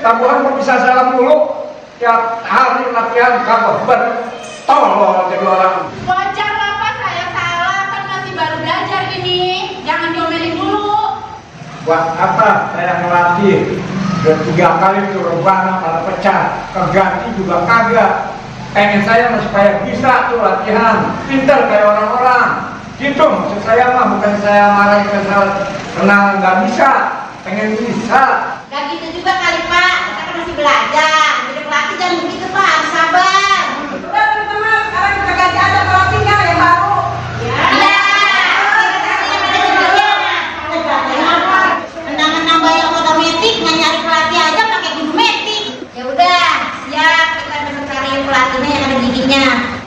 Tambuhan kok bisa salah mulu. Tiap hari latihan kagak tolol jadi orang. Wajar lah Pak, saya salah, kan masih baru belajar ini. Jangan diomelin dulu. Buat apa saya ngelatih? Udah 3 kali turun bana pada pecah, keganti juga kagak. Pengen saya supaya bisa tuh latihan, pinter kayak orang-orang. Gitu maksud saya mah, bukan saya marahin karena nggak bisa, pengen bisa. Gak gitu juga kali Pak, kita kan masih belajar. Jadi pelatih jangan begitu Pak, harus sabar. Udah teman-teman, sekarang kita ganti aja pelatihnya yang baru. Iya. Menang-menang bayar otomatis, nggak nyari pelatih aja pakai guru metik. Ya udah, siap, kita bisa cari pelatihnya yang ada giginya.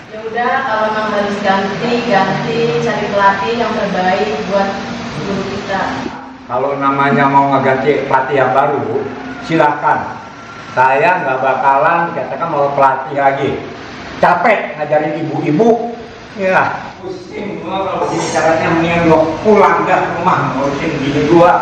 Ya udah, kalau memang harus ganti, cari pelatih yang terbaik buat guru kita. Kalau namanya mau ngeganti pelatih yang baru, silahkan. Saya nggak bakalan dikatakan mau pelatih lagi. Capek ngajarin ibu-ibu. Ya, pusing gua kalau gini caranya, mendingan gua pulang dah ke rumah ngurusin gini gua.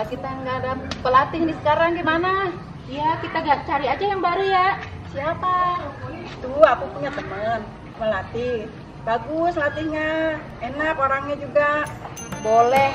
Kita nggak ada pelatih nih sekarang, gimana? Ya kita cari aja yang baru ya. Siapa? Tuh, aku punya teman melatih. Bagus latihnya, enak orangnya juga. Boleh.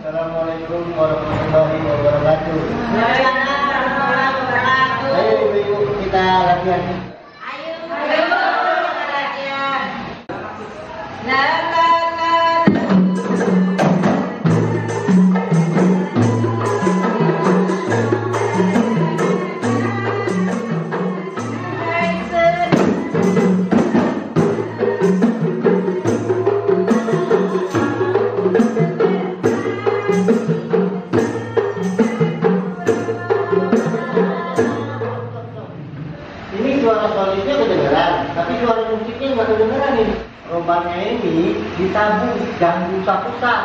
Assalamualaikum warahmatullahi wabarakatuh. Ayo ibu-ibu kita latihan. Ayo kita latihan. Ini suara solidnya kedengeran, tapi suara musiknya nggak kedengeran nih. Rombanya ini ditabung, jangan rusak-rusak.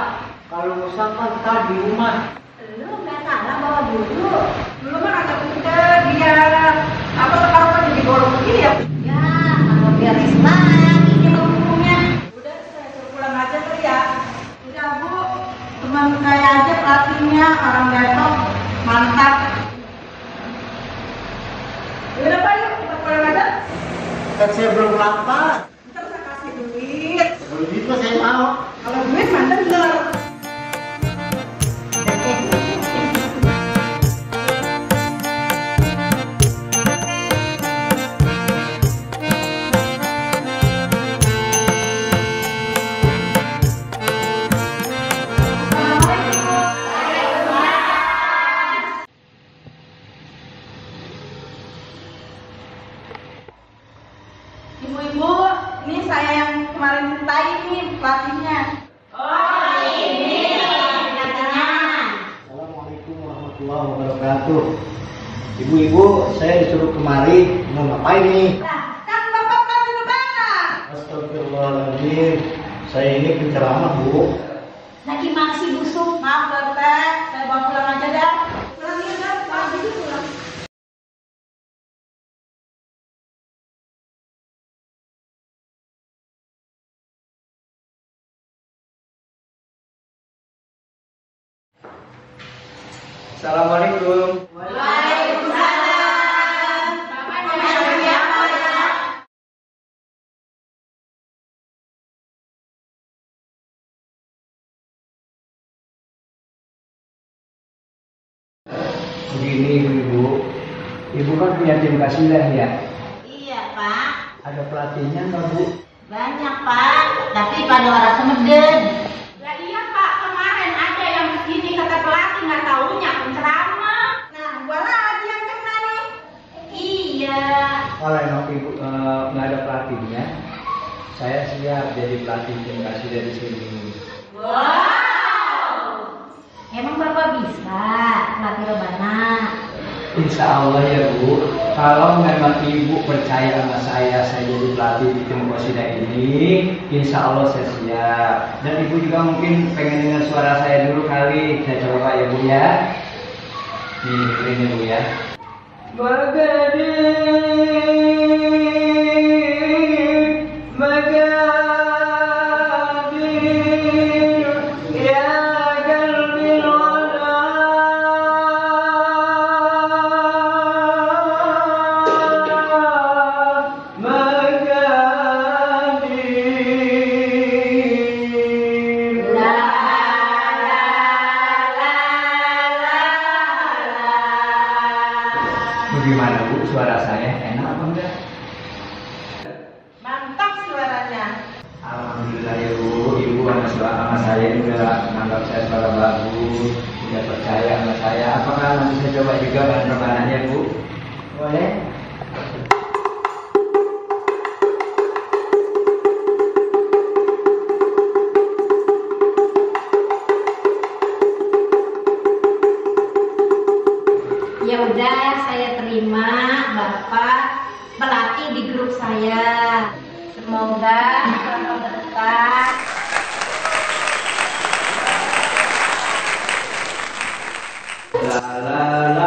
Kalau rusak kan ntar di rumah. Lu nggak salah bawa dulu. Dulu mah agak pinter, biar apa sekarang kan jadi bolong begini ya. Ya, kalau biar banget ini hukumnya. Udah saya suruh pulang aja kali ya. Udah Bu, cuman kayak aja pelatihnya orang Depok, mantap. Udah Pak, yuk kita pulang aja. Kan saya belum lapar. Ntar saya kasih duit. Kalau gitu saya mau. Kalau duit mah denger. Ibu-ibu, ini saya yang kemarin cintai nih pelatihnya. Assalamualaikum warahmatullahi wabarakatuh. Ibu-ibu, saya disuruh kemari mau ngapain nih? Nah, kan Bapak pelatih lebaran. Astagfirullahaladzim, saya ini penceramah Bu. Nah gimana sih busuk? Maaf Bapak, saya bawa pulang aja dah. Pulang ya dah, pulang gitu pulang. Assalamualaikum. Begini Ibu, Ibu kan punya tim kasidah ya? Iya Pak, Ada pelatihnya nggak Bu? banyak Pak, tapi pada orang Sumedang. Lah iya Pak, kemarin ada yang begini kata pelatih nggak taunya penceramah. Nah, gua lagi yang kena nih. Iya. Kalau emang Ibu nggak ada pelatihnya, saya siap jadi pelatih tim kasidah di sini. Wow. Emang Bapak bisa pelatih rebana? Insya Allah ya Bu, kalau memang Ibu percaya sama saya jadi pelatih di tim kasidah ini, insya Allah saya siap. Dan Ibu juga mungkin pengen dengar suara saya dulu kali, saya coba ya Bu ya. Nih, dengerin ya Bu ya. Bagaimana Bu, suara saya enak apa enggak? Mantap suaranya. Alhamdulillah ya Bu, Ibu sama saya juga menganggap saya suara bagus, sudah percaya sama saya. Apakah nanti saya coba juga bahan rebananya Bu? Boleh? Ya udah, saya terima Bapak pelatih di grup saya. Semoga suatu dekat La la la